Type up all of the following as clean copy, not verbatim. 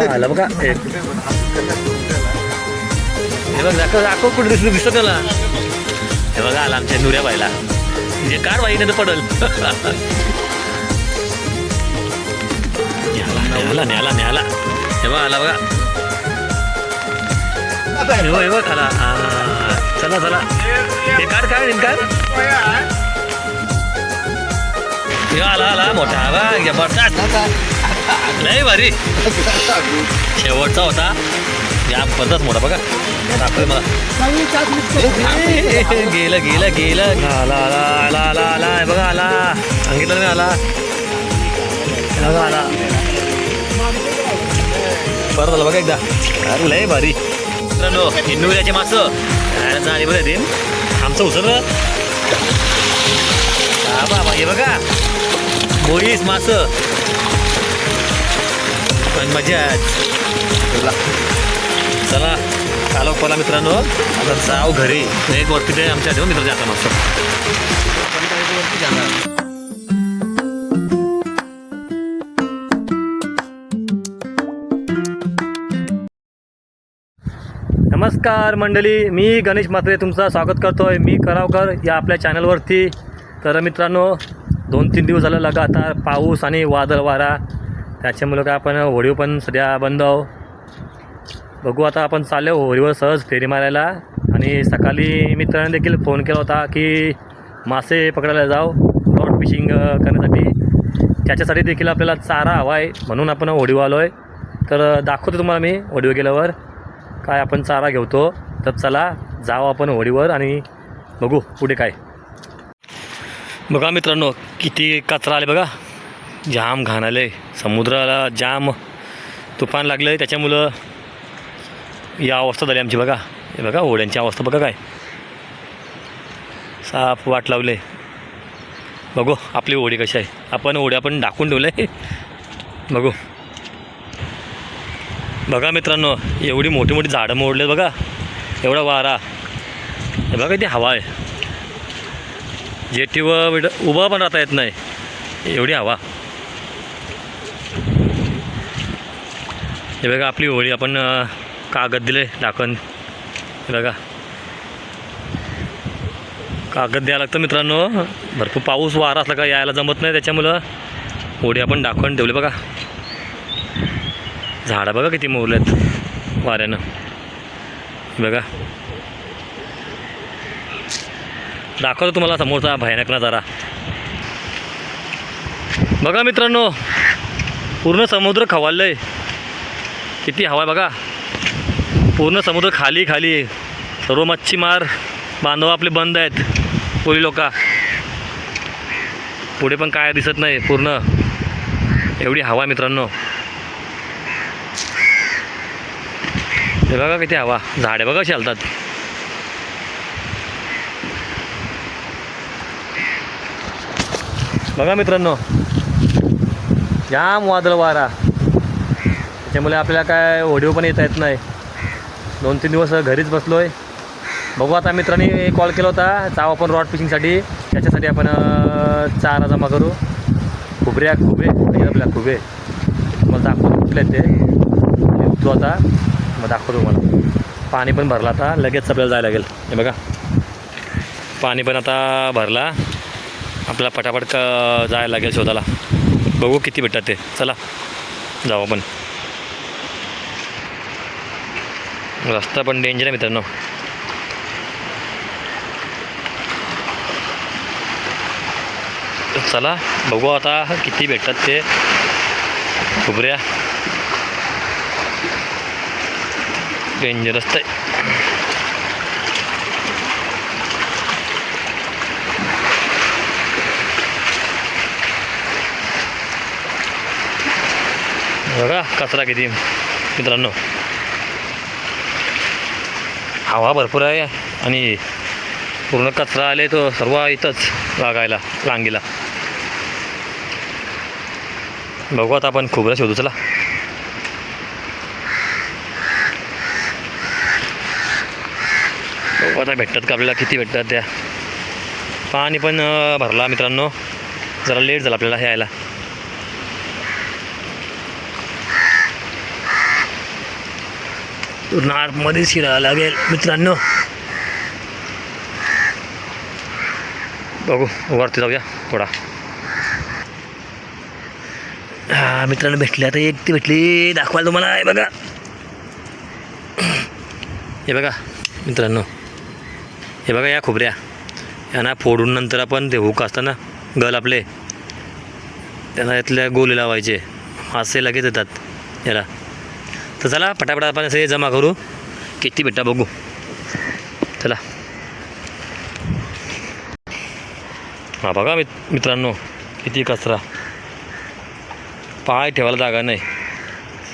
आला बघा एक हे बघ दाखव कुठे दिसत त्याला. हे बघा आला आमच्या नुऱ्या बाईला म्हणजे कार बाई नाही तर पडल. न्याला न्याला न्याला हे बघ आला बघा. हे बघ आला. चला चला हे कार काय कार आला आला मोठा बघ जबरदस्त लय भारी. शेवटचा होता या पद्धत मोठा बघा दाखव मला. गेलं गेलं गेलं आला आला आला आला आला हे बघा आला सांगितलं मी आला बघा आला परत आला बघा एकदा. अरे लय भारी मित्रांनो हिंदुऱ्याचे मासं झाले बरं ते आमचं उसरलं बाबा हे बघा बोईस मासं पण मजा. चला आलो पहिला मित्रांनो आता जाऊ घरी. एक वरती ते आमच्या देऊ मित्र जाता मस्त. नमस्कार मंडळी, मी गणेश म्हात्रे तुमचं स्वागत करतोय मी करावकर या आपल्या चॅनलवरती. तर मित्रांनो 2-3 दिवस झालं लगातार पाऊस आणि वादळ वारा त्याच्यामुळं काय आपण होडीव पण सध्या बंद आहो. बघू आता आपण चाललो होडीवर सहज फेरी मारायला. आणि सकाळी मित्रांनी देखील फोन केला होता की मासे पकडायला जाऊ रॉड फिशिंग करण्यासाठी. त्याच्यासाठी देखील आपल्याला चारा हवा आहे म्हणून आपण होडीव आलो आहे. तर दाखवतो तुम्हाला मी होडीव गेल्यावर काय आपण चारा घेतो. तर चला जाऊ आपण होडीवर आणि बघू पुढे काय. बघा मित्रांनो किती कचरा आले बघा. जाम घाण आले समुद्राला जाम तुफान लागलं आहे त्याच्यामुळं या अवस्था झाली आमची बघा. हे बघा होड्यांची अवस्था बघा काय साफ वाट लावले. बघू आपली होडी कशी आहे. आपण होडी आपण टाकून ठेवलं आहे बघू. बघा मित्रांनो एवढी मोठी मोठी झाडं मोडले बघा. एवढा वारा हे बघा ती हवा आहे. जेटीवर उभं पण राहता येत नाही एवढी हवा. हे बघा आपली होडी आपण कागद दिले टाकून. हे बघा कागद द्यायला लागतं मित्रांनो. भरपूर पाऊस वारा असला का यायला जमत नाही त्याच्यामुळं होडी आपण टाकून ठेवले बघा. झाडं बघा किती मोडलेत वाऱ्यानं. बघा दाखवतो तुम्हाला समोरचा भयानक नजारा. बघा मित्रांनो पूर्ण समुद्र खवळलं आहे. किती हवा आहे बघा. पूर्ण समुद्र खाली खाली. सर्व मच्छीमार बांधव आपले बंद आहेत. कोळी लोका पुढे पण काय दिसत नाही पूर्ण एवढी हवा मित्रांनो. हे बघा किती हवा. झाडे बघा कशी हलतात. बघा मित्रांनो जाम वादळ वारा त्याच्यामुळे आपल्याला काय होडीव पण येता येत नाही. 2-3 दिवस घरीच बसलो आहे. बघू आता मित्रांनी कॉल केला होता जाऊ आपण रॉड फिशिंगसाठी. त्याच्यासाठी आपण चारा जमा करू. खुबे आपल्या खुबे मला दाखवतो कुठले आहेत ते उठलो आता मग दाखवतो तुम्हाला. पाणी पण भरलं आता लगेच आपल्याला जायला लागेल. हे बघा पाणी पण आता भरला आपल्याला पटापट जायला लागेल शोधाला. बघू किती भेटतात ते. चला जाऊ आपण. रस्ता पण डेंजर आहे मित्रांनो. चला बघू आता किती भेटतात ते खुबऱ्या. डेंजर रस्ता आहे. बघा कचरा किती मित्रांनो. हवा भरपूर आहे आणि पूर्ण कचरा आले तो सर्व इथंच लागायला लांगीला. बघू आता आपण खुबऱ्या शोधू. चला बघू आता भेटतात का आपल्याला किती भेटतात त्या. पाणी पण भरला मित्रांनो. जरा लेट झाला आपल्याला यायला. पूर्ण आतमध्ये शिरायला लागेल मित्रांनो. बघू वरती जाऊया थोडा. हा मित्रांनो भेटली, आता एक ती भेटली, दाखवायला तुम्हाला. हे बघा, हे बघा मित्रांनो, हे बघा या खोबऱ्या यांना फोडून नंतर आपण ते हुक असताना गल आपले त्यांना यातल्या गोले लावायचे, मासे लगेच येतात याला. तर चला पटापट आपण असं जमा करू, किती भेटा बघू. चला. हा बघा मित्रांनो किती कचरा, पाय ठेवायला जागा नाही,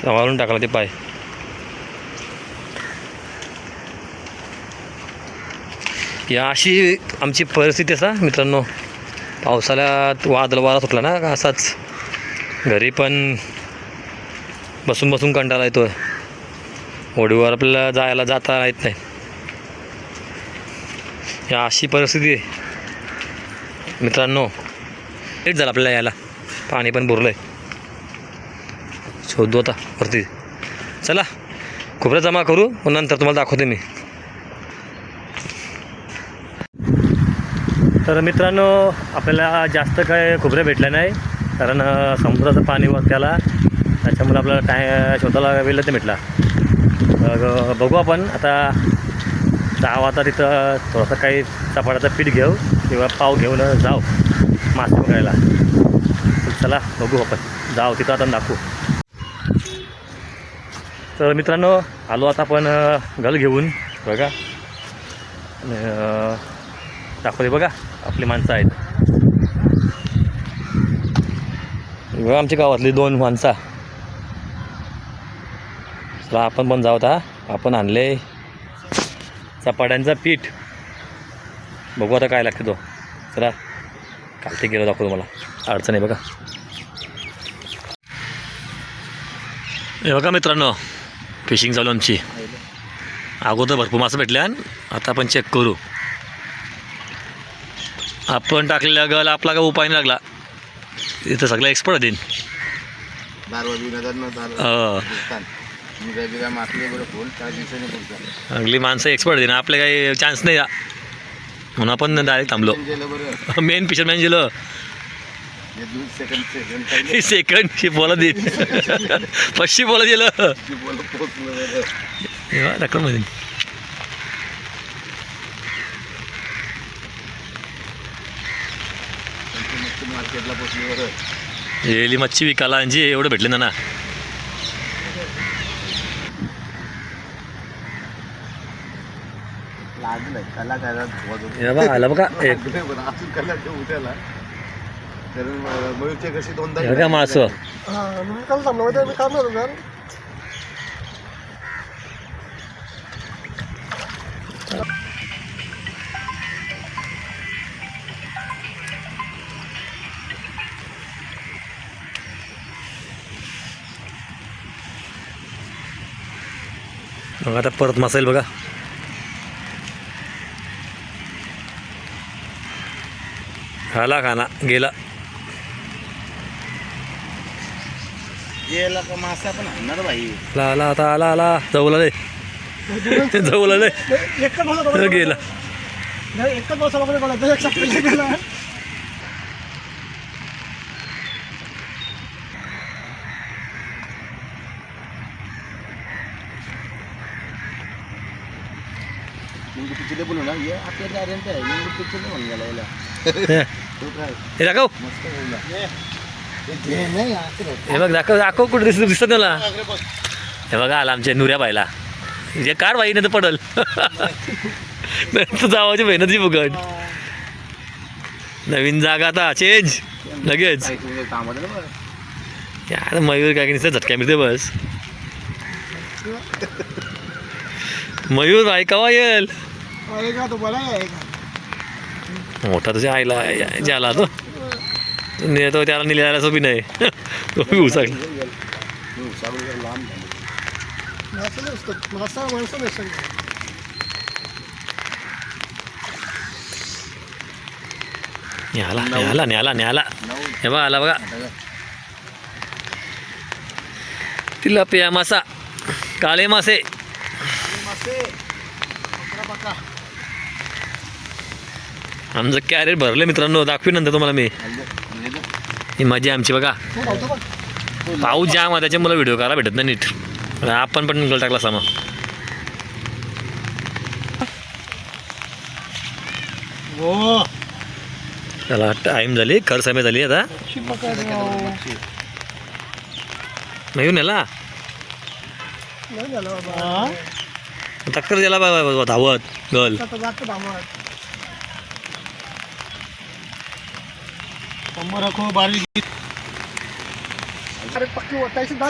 संभाळून टाकला ते पाय. या अशी आमची परिस्थिती असा मित्रांनो. पावसाळ्यात वादळ वारा सुटला ना का असाच घरी पण बसून बसून कंटाळा येतो आहे. होडीवर आपल्याला जायला जाता येत नाही. या अशी परिस्थिती आहे मित्रांनो. लेट झालं आपल्याला यायला, पाणी पण भरलं आहे. शोधू आता वरती. चला खोबरं जमा करू, मग नंतर तुम्हाला दाखवते मी. तर मित्रांनो आपल्याला जास्त काय खोबरं भेटलं नाही, कारण समुद्राचं पाणी वरती आला, त्याच्यामुळे आपल्याला शोधायला वेळ ते भेटला. बघू आपण आता जाऊ, आता तिथं थोडंसं काही चपाटाचं पीठ घेऊ किंवा पाव घेऊन जाऊ मासे बघायला. चला बघू आपण, जाऊ तिथं आता दाखवू. तर मित्रांनो आलो आता आपण गल घेऊन. बघा दाखवते, बघा आपली माणसं आहेत. बघा आमच्या गावातली 2 माणसं. चला आपण पण जाऊ. आता आपण आणले चपाट्यांचा पीठ, बघू आता काय लागते तो. चला कालते गेलो दाखवतो मला, अडचण आहे. बघा हे बघा मित्रांनो फिशिंग चालू आमची. अगोदर भरपूर मासे भेटल्या, आता आपण चेक करू. आपण टाकलेला गल आपला का उपाय नाही लागला, इथं सगळं एक्सपर्ट देईन. सगळी माणसं एक्सपर्ट देईन, आपले काही चान्स नाही म्हणून आपण डायरेक्ट थांबलो. मेन फिशरमॅन गेलो सेकंड बोला देईन. पश्चिम बोला गेलं मध्ये. येली मच्छी विकायला म्हणजे एवढं भेटले ना. आला बघा बघा मासं. मग आता परत मासा येईल बघा. आला खाना गेला. गेला का मासा पण आणणार भाई. आला आता आला आला जवळ आले जवळ आले गेला. पिक्चर बोलू ना ये आपल्या गाड्यांत आहे. पिक्चर नाही म्हणून गेला याला हे दाखव. हे बघ दाखव दाखव कुठे दिसत मला. हे बघा आला आमच्या नुऱ्या बायला. जे कार बाई नाही तर पडल तर जावाची मेहनत फुकट. नवीन जागा आता चेंज लगेच. यार मयूर काय की झटक्या मिळते बस. मयूर ऐकावा येईल मोठा तुझ्या आईला ज्याला तो नेतो त्याला निघायला सोबी नाही. तो बी उसाकला. न्याला न्याला न्याला न्याला. हे बघा आला बघा तिलापिया मासा काळे मासे. आमचं कॅरेट भरलं मित्रांनो, दाखवी नंतर तुम्हाला मी. ही मजा आमची बघा. पाऊस जाम आहे त्याच्या मला व्हिडिओ करायला भेटत नाही नीट. आपण पण गल टाकला सामा. चला टाईम झाली, खर समय झाली आता. नाही येऊन याला टक्कर द्यायला धावत गल.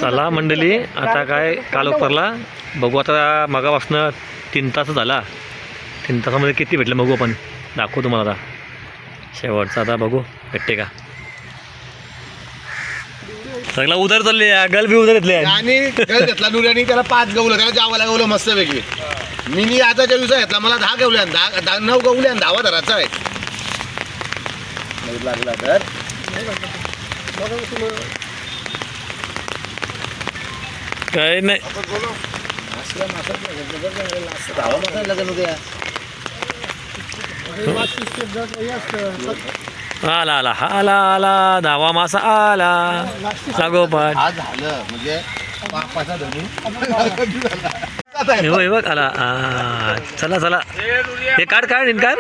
चला मंडळी, आता काय कालोपरला बघू. आता मगापासनं 3 तास झाला. 3 तासामध्ये किती भेटलं बघू आपण. दाखवू तुम्हाला आता शेवटचा. आता बघू भेटते का. सगळा उदर चालले, गल बी उदर घेतले. आणि गल घेतला नुऱ्यानी, त्याला 5 गवलं, त्याला जावाला गवलं मस्त वेगळी. मी आताच्या दिवसा घेतला, मला 10 गवल्या, 9 गवल्या, 10 धराचा आहे. लागला तर काय नाही. आला आला आला आला धावा मासा आला लागोपाठ. आज झालं म्हणजे बापाचा धनी. हे बघ आला. चला चला, हे काढ काढ इनकार.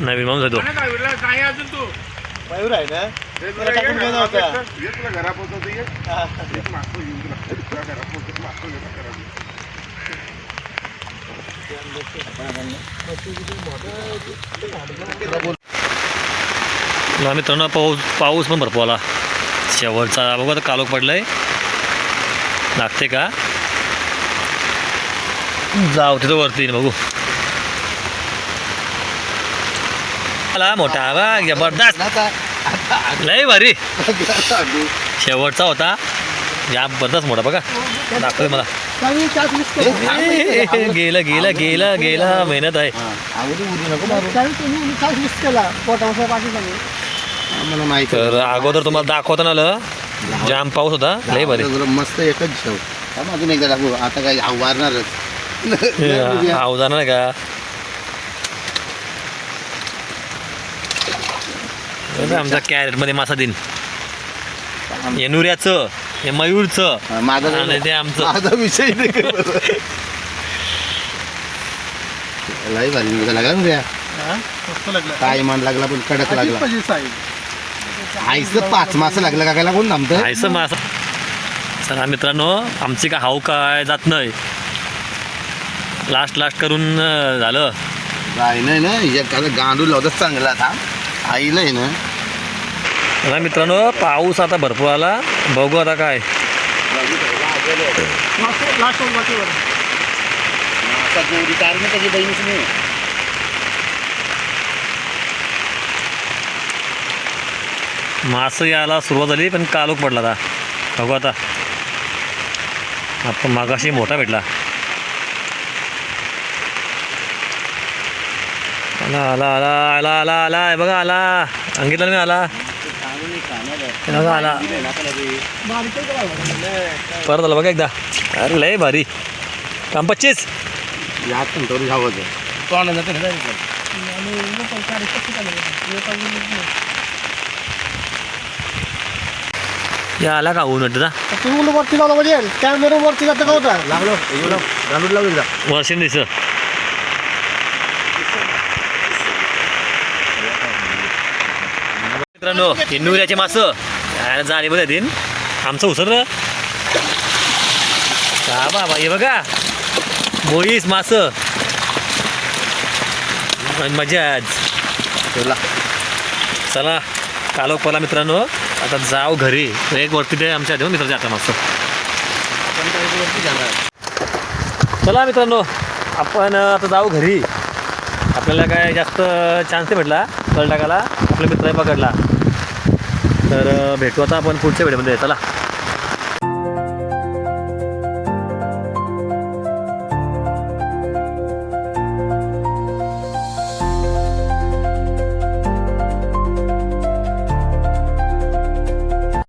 नवीन माणूस आहे तो. मयूर आहे ना, त्याला टाकून गेला होता. मित्रांनो पाऊस पण भरपूर आला. शेवटचा बघू आता कालोख पडलाय. लागते का. जाऊ तिथं वरती बघू. आला मोठा बघ, जबरदस्त, लय भारी. शेवटचा होता जबरदस्त मोठा बघा. दाखवते मला. गेला गेला गेला गेला. मेहनत आहे. तर अगोदर तुम्हाला दाखवताना आलं जाम पाऊस होता, लय भारी. मस्त एकच शेव. अजून एकदा दाखवू. आता काय वारणारच आव जाणार का. आमच्या कॅरेटमध्ये मासा दिन. हे नुऱ्याचं, हे मयूरचं, आणि ते आमचं. माझा विषय लय भारी लागला नुऱ्या. काय मान लागला पण कडक लागला. आईचं 5 मासं लागलं का काय लागून आमचं आयचं मासा. चला मित्रांनो, आमची का हाव काय जात नाही. लास्ट करून झालं. काय नाही ना, एखादा गांडूळ लावतात चांगला आता आईला आहे ना. चला मित्रांनो, पाऊस आता भरपूर आला. बघू आता काय. त्याची बहीणच नाही. मासं यायला सुरुवात झाली, पण कालोख पडला आता. बघू आता. आपण मागाशी मोठा भेटला. आला आला आला आला आला आला. हे बघा आला. सांगितलं मी आला. बघा आला. परत आला बघा एकदा. अरे लय भारी. काम 25. यात पण थोडी हवं या आला का ऊन वाटतं. तुम्ही वरती लावला म्हणजे कॅमेरा वरती जातं का होता. लागलो गांडूळ लावलं एकदा. वर्षन दिसं. मित्रांनो, नुऱ्याचे मासं जाणे बघा दिन. आमचं उसर का बाबा. हे बघा बोईस मासं. मजा आज. चला कालोख पडला मित्रांनो. आता जाऊ घरी. एक वरती ते आमच्या देऊ मित्राचे आता मासं. चला मित्रांनो, आपण आता जाऊ घरी. आपल्याला काय जास्त चान्स नाही भेटला कळ टाकायला. आपल्या मित्राने पकडला. तर भेटू आता आपण पुढच्या व्हिडिओमध्ये. चला.